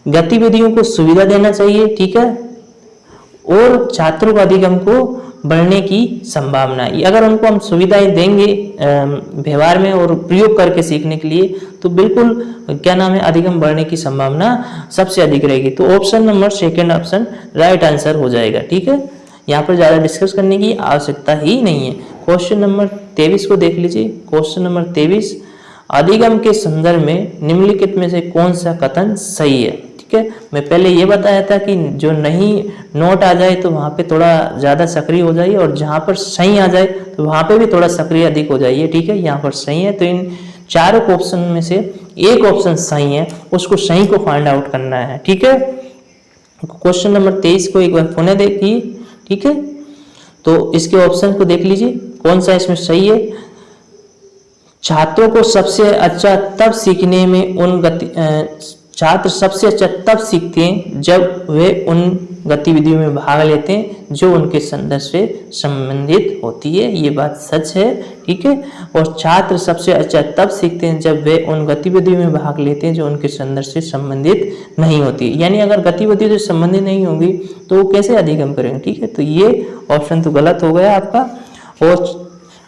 गतिविधियों को सुविधा देना चाहिए। ठीक है। और छात्रों को अधिगम को बढ़ने की संभावना, अगर उनको हम सुविधाएं देंगे व्यवहार में और प्रयोग करके सीखने के लिए, तो बिल्कुल अधिगम बढ़ने की संभावना सबसे अधिक रहेगी। तो option number 2 option right answer हो जाएगा। ठीक है। यहाँ पर ज्यादा डिस्कस करने की आवश्यकता ही नहीं है। क्वेश्चन नंबर 23 को देख लीजिए। क्वेश्चन नंबर 23, अधिगम के संदर्भ में निम्नलिखित में से कौन सा कथन सही है? ठीक है। मैं पहले ये बताया था कि जो नहीं नोट आ जाए तो वहां पे थोड़ा ज्यादा सक्रिय हो जाइए, और जहां पर सही आ जाए तो वहां पे भी थोड़ा सक्रिय अधिक हो जाइए। ठीक है। यहाँ पर सही है, तो इन चारों ऑप्शन में से एक ऑप्शन सही है, उसको सही को फाइंड आउट करना है। ठीक है। क्वेश्चन नंबर 23 को एक बार पुनः देखिए। ठीक है। तो इसके ऑप्शन को देख लीजिए कौन सा इसमें सही है। छात्रों को सबसे अच्छा तब सीखने में उन छात्र सबसे अच्छा तब सीखते हैं जब वे उन गतिविधियों में भाग लेते हैं जो उनके संदर्भ से संबंधित होती है। ये बात सच है, ठीक है। और छात्र सबसे अच्छा तब सीखते हैं जब वे उन गतिविधियों में भाग लेते हैं जो उनके संदर्भ से संबंधित नहीं होती है। यानी अगर गतिविधियों से संबंधित नहीं होगी तो वो कैसे अधिगम करेंगे, ठीक है। तो ये ऑप्शन तो गलत हो गया आपका। और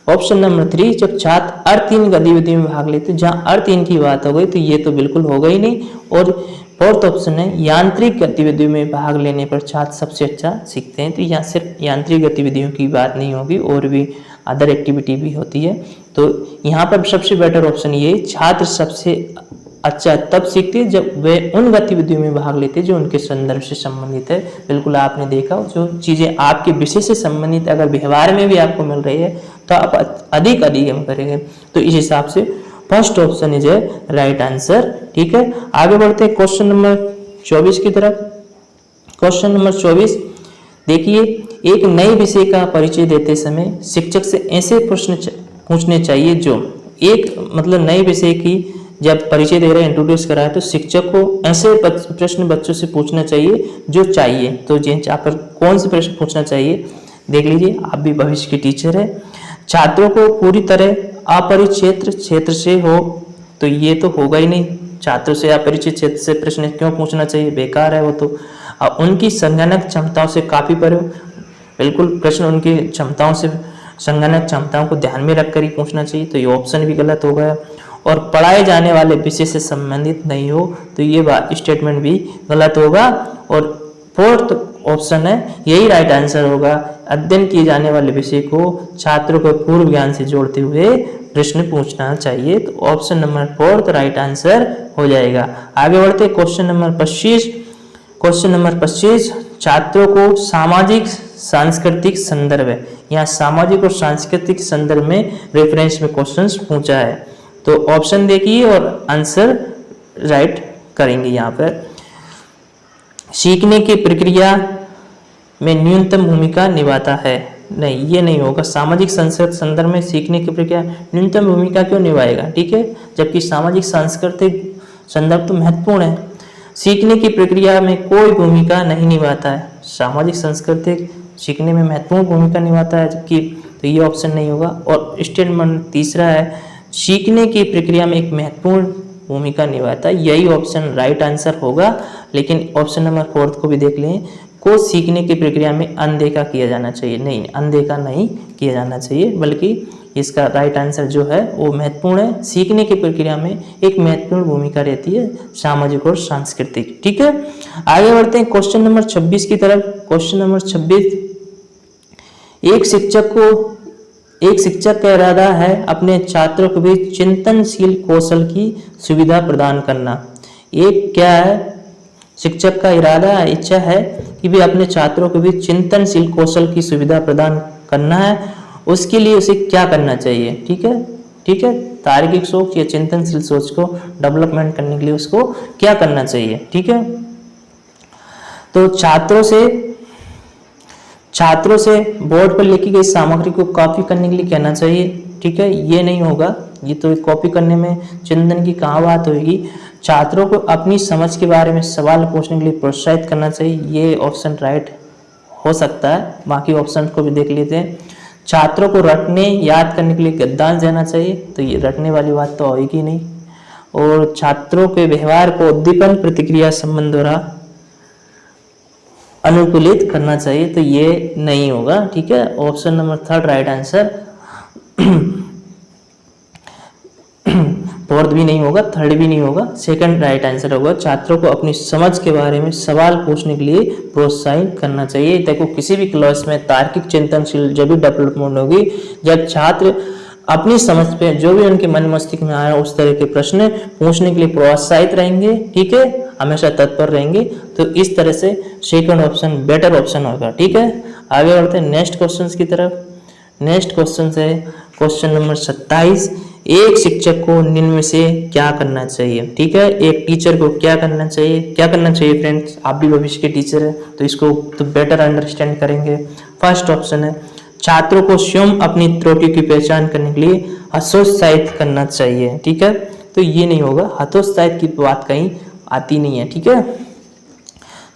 ऑप्शन नंबर 3, जब छात्र अर्थहीन गतिविधियों में भाग लेते हैं, जहाँ अर्थहीन की बात हो गई तो ये तो बिल्कुल होगा ही नहीं। और फोर्थ ऑप्शन है, यांत्रिक गतिविधियों में भाग लेने पर छात्र सबसे अच्छा सीखते हैं। तो यहाँ सिर्फ यांत्रिक गतिविधियों की बात नहीं होगी, और भी अदर एक्टिविटी भी होती है। तो यहाँ पर सबसे बेटर ऑप्शन ये, छात्र सबसे अच्छा तब सीखते हैं जब वे उन गतिविधियों में भाग लेते हैं जो उनके संदर्भ से संबंधित है। बिल्कुल आपने देखा, जो चीज़ें आपके विषय से संबंधित अगर व्यवहार में भी आपको मिल रही है तो आप अधिक अधिगम करेंगे। तो इस हिसाब से first option is a right answer, ठीक है। आगे बढ़ते हैं क्वेश्चन नंबर 24 की तरफ। क्वेश्चन नंबर 24 देखिए, एक नए विषय का परिचय देते समय शिक्षक से ऐसे प्रश्न पूछने चाहिए जो एक मतलब नए विषय की जब परिचय दे रहे हैं, इंट्रोड्यूस करा है, तो शिक्षक को ऐसे प्रश्न बच्चों से पूछना चाहिए जो चाहिए। तो यहाँ पर कौन से प्रश्न पूछना चाहिए देख लीजिए, आप भी भविष्य के टीचर है। छात्रों को पूरी तरह अपरिचित क्षेत्र से हो, तो ये तो होगा ही नहीं। छात्रों से अपरिचित क्षेत्र से प्रश्न क्यों पूछना चाहिए, बेकार है वो तो। उनकी संज्ञानक क्षमताओं से काफी परे, बिल्कुल प्रश्न उनकी क्षमताओं से, संज्ञानक क्षमताओं को ध्यान में रखकर ही पूछना चाहिए। तो ये ऑप्शन भी गलत हो गया। और पढ़ाए जाने वाले विषय से संबंधित नहीं हो, तो ये स्टेटमेंट भी गलत होगा। और फोर्थ ऑप्शन है यही राइट आंसर होगा, अध्ययन किए जाने वाले विषय को छात्रों को पूर्व ज्ञान से जोड़ते हुए प्रश्न पूछना चाहिए। तो ऑप्शन नंबर 4 राइट आंसर हो जाएगा। आगे बढ़ते क्वेश्चन नंबर 25। क्वेश्चन नंबर 25, छात्रों को सामाजिक सांस्कृतिक संदर्भ है। यहाँ सामाजिक और सांस्कृतिक संदर्भ में रेफरेंस में क्वेश्चंस पूछा है। तो ऑप्शन देखिए और आंसर राइट करेंगे। यहाँ पर सीखने की प्रक्रिया में न्यूनतम भूमिका निभाता है, नहीं ये नहीं होगा। सामाजिक सांस्कृतिक संदर्भ में सीखने की प्रक्रिया न्यूनतम भूमिका क्यों निभाएगा, ठीक है, जबकि सामाजिक सांस्कृतिक संदर्भ तो महत्वपूर्ण है। सीखने की प्रक्रिया में कोई भूमिका नहीं निभाता है, सामाजिक सांस्कृतिक सीखने में महत्वपूर्ण भूमिका निभाता है, जबकि तो ये ऑप्शन नहीं होगा। और स्टेटमेंट तीसरा है, सीखने की प्रक्रिया में एक महत्वपूर्ण भूमिका निभाता है, यही ऑप्शन राइट आंसर होगा। लेकिन ऑप्शन नंबर 4 को भी देख लें, को सीखने की प्रक्रिया में अनदेखा किया जाना चाहिए, नहीं अनदेखा नहीं किया जाना चाहिए, बल्कि इसका राइट आंसर जो है वो महत्वपूर्ण है। सीखने की प्रक्रिया में एक महत्वपूर्ण भूमिका रहती है सामाजिक और सांस्कृतिक, ठीक है। आगे बढ़ते हैं क्वेश्चन नंबर 26 की तरफ। क्वेश्चन नंबर 26, एक शिक्षक का इरादा है अपने छात्रों को भी चिंतनशील कौशल की सुविधा प्रदान करना। एक क्या है, शिक्षक का इरादा है, इच्छा है कि भी अपने छात्रों को भी चिंतनशील कौशल की सुविधा प्रदान करना है। उसके लिए उसे क्या करना चाहिए, ठीक है, ठीक है, तार्किक सोच या चिंतनशील सोच को डेवलपमेंट करने के लिए उसको क्या करना चाहिए, ठीक है। तो छात्रों से बोर्ड पर लिखी गई सामग्री को कॉपी करने के लिए कहना चाहिए, ठीक है, ये नहीं होगा, ये तो कॉपी करने में चिंतन की कहाँ बात होगी। छात्रों को अपनी समझ के बारे में सवाल पूछने के लिए प्रोत्साहित करना चाहिए, ये ऑप्शन राइट हो सकता है। बाकी ऑप्शन को भी देख लेते हैं। छात्रों को रटने याद करने के लिए गद्यांश देना चाहिए, तो ये रटने वाली बात तो होगी नहीं। और छात्रों के व्यवहार को उद्दीपन प्रतिक्रिया संबंध द्वारा अनुकूलित करना चाहिए, तो ये नहीं होगा, ठीक है। Option number 3 right answer, 4th भी नहीं होगा, 3rd भी नहीं होगा, 2nd राइट आंसर होगा। छात्रों को अपनी समझ के बारे में सवाल पूछने के लिए प्रोत्साहित करना चाहिए। देखो किसी भी क्लास में तार्किक चिंतनशील जब भी डेवलपमेंट होगी जब छात्र अपनी समझ पे जो भी उनके मन मस्तिष्क में आया उस तरह के प्रश्न पूछने के लिए प्रोत्साहित रहेंगे, ठीक है, हमेशा तत्पर रहेंगे। तो इस तरह से 2nd ऑप्शन बेटर ऑप्शन होगा, ठीक है। आगे बढ़ते हैं नेक्स्ट क्वेश्चन की तरफ। नेक्स्ट क्वेश्चन है क्वेश्चन नंबर 27, एक शिक्षक को निम्न में से क्या करना चाहिए, ठीक है। एक टीचर को क्या करना चाहिए फ्रेंड्स, आप भी भविष्य के टीचर है तो इसको तो बेटर अंडरस्टैंड करेंगे। फर्स्ट ऑप्शन है, छात्रों को स्वयं अपनी त्रुटि की पहचान करने के लिए हतोत्साहित करना चाहिए। ठीक है, तो ये नहीं होगा, हतोत्साहित की बात कहीं आती नहीं है। ठीक है,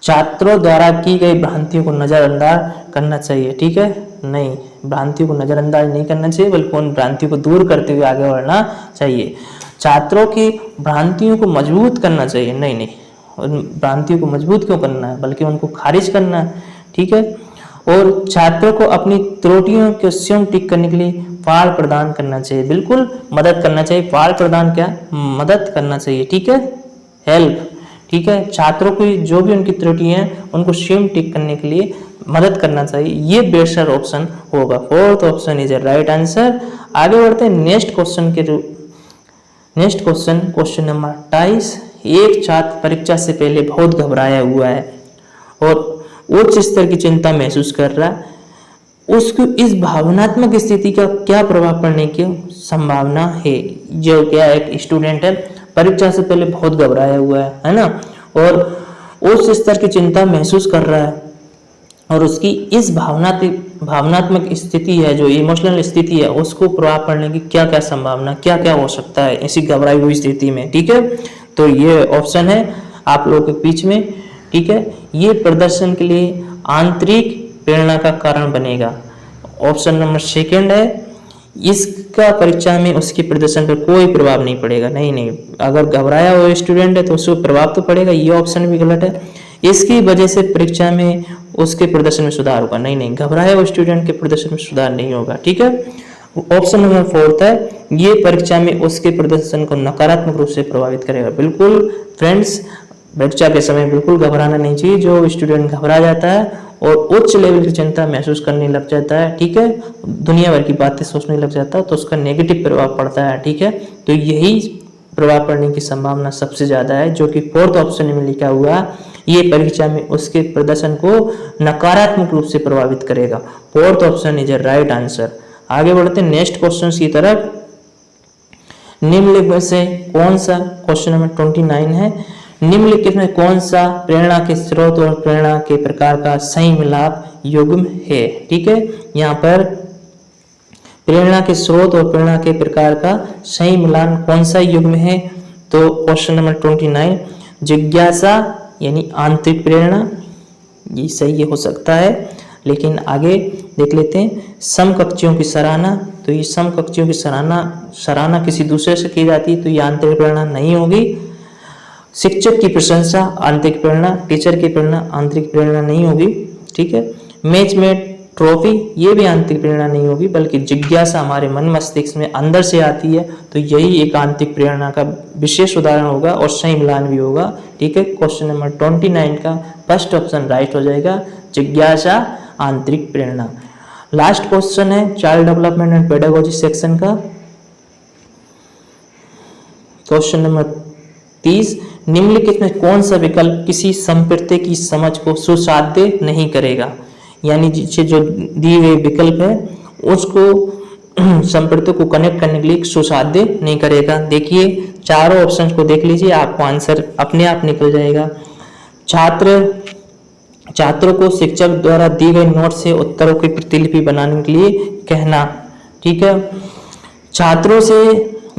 छात्रों द्वारा की गई भ्रांतियों को नजरअंदाज करना चाहिए। ठीक है, नहीं, भ्रांतियों को नजरअंदाज नहीं करना चाहिए, बल्कि उन भ्रांतियों को दूर करते हुए आगे बढ़ना चाहिए। छात्रों की भ्रांतियों को मजबूत करना चाहिए, नहीं नहीं, उन भ्रांतियों को मजबूत क्यों करना है, बल्कि उनको खारिज करना है। ठीक है, और छात्रों को अपनी त्रुटियों को स्वयं ठीक करने के लिए फाड़ प्रदान करना चाहिए, बिल्कुल मदद करना चाहिए। फाड़ प्रदान क्या, मदद करना चाहिए। ठीक है, हेल्प। ठीक है, छात्रों की जो भी उनकी त्रुटि हैं उनको स्वयं ठीक करने के लिए मदद करना चाहिए, ये बेस्ट ऑप्शन होगा। Fourth option is a right answer. आगे बढ़ते हैं नेक्स्ट क्वेश्चन के नेक्स्ट क्वेश्चन, क्वेश्चन नंबर 28। एक छात्र परीक्षा से पहले बहुत घबराया हुआ है और उच्च स्तर की चिंता महसूस कर रहा है। उसको इस भावनात्मक स्थिति का क्या प्रभाव पड़ने की संभावना है? जो क्या एक स्टूडेंट है, परीक्षा से पहले बहुत घबराया हुआ है ना, और उच्च स्तर की चिंता महसूस कर रहा है, और उसकी इस भावनात्मक स्थिति है, जो इमोशनल स्थिति है, उसको प्रभाव पड़ने की क्या क्या संभावना, क्या क्या हो सकता है ऐसी घबराई हुई स्थिति में। ठीक है, तो ये ऑप्शन है आप लोगों के बीच में। ठीक है, ये प्रदर्शन के लिए आंतरिक प्रेरणा का कारण बनेगा। ऑप्शन नंबर सेकंड है, इसका परीक्षा में उसके प्रदर्शन पर कोई प्रभाव नहीं पड़ेगा। नहीं नहीं, अगर घबराया हुआ स्टूडेंट है तो उसको प्रभाव तो पड़ेगा, ये ऑप्शन भी गलत है। इसकी वजह से परीक्षा में उसके प्रदर्शन में सुधार होगा, नहीं नहीं, घबराया हुआ स्टूडेंट के प्रदर्शन में सुधार नहीं होगा। ठीक है, ऑप्शन नंबर फोर्थ है, ये परीक्षा में उसके प्रदर्शन को नकारात्मक रूप से प्रभावित करेगा। बिल्कुल फ्रेंड्स, परीक्षा के समय बिल्कुल घबराना नहीं चाहिए। जो स्टूडेंट घबरा जाता है और उच्च लेवल की चिंता महसूस करने लग जाता है, ठीक है, दुनिया भर की बातें सोचने लग जाता है, तो उसका नेगेटिव प्रभाव पड़ता है। ठीक है, तो यही प्रभाव पड़ने की संभावना सबसे ज्यादा है, जो कि फोर्थ ऑप्शन में लिखा हुआ, ये परीक्षा में उसके प्रदर्शन को नकारात्मक रूप से प्रभावित करेगा। Fourth option is a right answer. आगे बढ़ते हैं नेक्स्ट क्वेश्चन की तरफ। निम्नलिखित में से कौन सा, क्वेश्चन नंबर 29 है, निम्नलिखित में कौन सा प्रेरणा के स्रोत और प्रेरणा के प्रकार का सही मिलाप युग्म है? ठीक है, यहाँ पर प्रेरणा के स्रोत और प्रेरणा के प्रकार का सही मिलान कौन सा युग्म है? तो क्वेश्चन नंबर 29, जिज्ञासा यानी आंतरिक प्रेरणा, ये सही हो सकता है। लेकिन आगे देख लेते हैं, समकक्षियों की सराहना, तो ये समकक्षियों की सराहना किसी दूसरे से की जाती है, तो ये आंतरिक प्रेरणा नहीं होगी। शिक्षक की प्रशंसा आंतरिक प्रेरणा, टीचर की प्रेरणा आंतरिक प्रेरणा नहीं होगी। ठीक है, मैच में ट्रॉफी, ये भी आंतरिक प्रेरणा नहीं होगी, बल्कि जिज्ञासा हमारे मन मस्तिष्क में अंदर से आती है, तो यही एक आंतरिक प्रेरणा का विशेष उदाहरण होगा और सही मिलान भी होगा। ठीक है, क्वेश्चन नंबर 29 का फर्स्ट ऑप्शन राइट हो जाएगा, जिज्ञासा आंतरिक प्रेरणा। लास्ट क्वेश्चन है child development and pedagogy section का, क्वेश्चन नंबर 30, निम्नलिखित में कौन सा विकल्प किसी संप्रदाय की समझ को सुसाध्य नहीं करेगा? यानी जिसे जो दिए गए विकल्प है उसको संप्रदाय को कनेक्ट करने के लिए सुसाध्य नहीं करेगा। देखिए चारों ऑप्शंस को देख लीजिए, आपको आंसर अपने आप निकल जाएगा। छात्रों को शिक्षक द्वारा दी गई नोट से उत्तरों की प्रतिलिपि बनाने के लिए कहना। ठीक है, छात्रों से,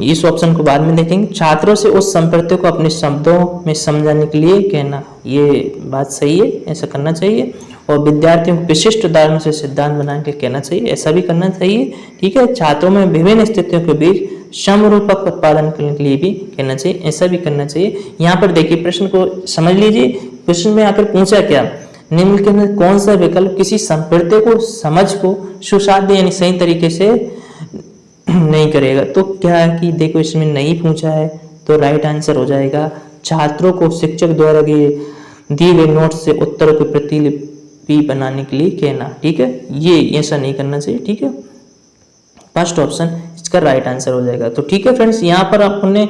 इस ऑप्शन को बाद में देखेंगे, छात्रों से उस संप्रदाय को अपने शब्दों में समझाने के लिए कहना, ये बात सही है, ऐसा करना चाहिए। और विद्यार्थियों को विशिष्ट उदाहरणों से सिद्धांत बना के कहना चाहिए, ऐसा भी करना चाहिए। ठीक है, छात्रों में विभिन्न स्थितियों के बीच समरूपक उत्पादन करने के लिए भी कहना चाहिए, ऐसा भी करना चाहिए। यहाँ पर देखिए प्रश्न को समझ लीजिए, क्वेश्चन में आकर पूछा क्या, निम्नलिखित में कौन सा विकल्प किसी संप्रदाय को समझ को सुसाध्य यानी सही तरीके से नहीं करेगा? तो क्या है कि देखो इसमें नहीं पूछा है, तो राइट आंसर हो जाएगा छात्रों को शिक्षक द्वारा दिए गए नोट से उत्तरों की प्रतिलिपि बनाने के लिए कहना। ठीक है, ये ऐसा नहीं करना चाहिए। ठीक है, फर्स्ट ऑप्शन इसका राइट आंसर हो जाएगा। तो ठीक है फ्रेंड्स, यहाँ पर आपने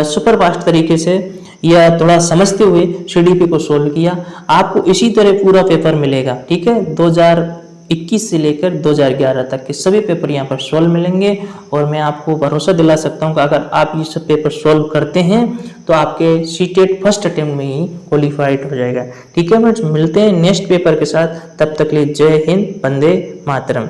सुपर फास्ट तरीके से या थोड़ा समझते हुए CDP को सोल्व किया। आपको इसी तरह पूरा पेपर मिलेगा। ठीक है, 2021 से लेकर 2011 तक के सभी पेपर यहाँ पर सॉल्व मिलेंगे, और मैं आपको भरोसा दिला सकता हूँ कि अगर आप ये सब पेपर सॉल्व करते हैं तो आपके CTET फर्स्ट अटेम्प्ट में ही क्वालिफाइड हो जाएगा। ठीक है फ्रेंड्स, मिलते हैं नेक्स्ट पेपर के साथ, तब तक के लिए जय हिंद, वंदे मातरम।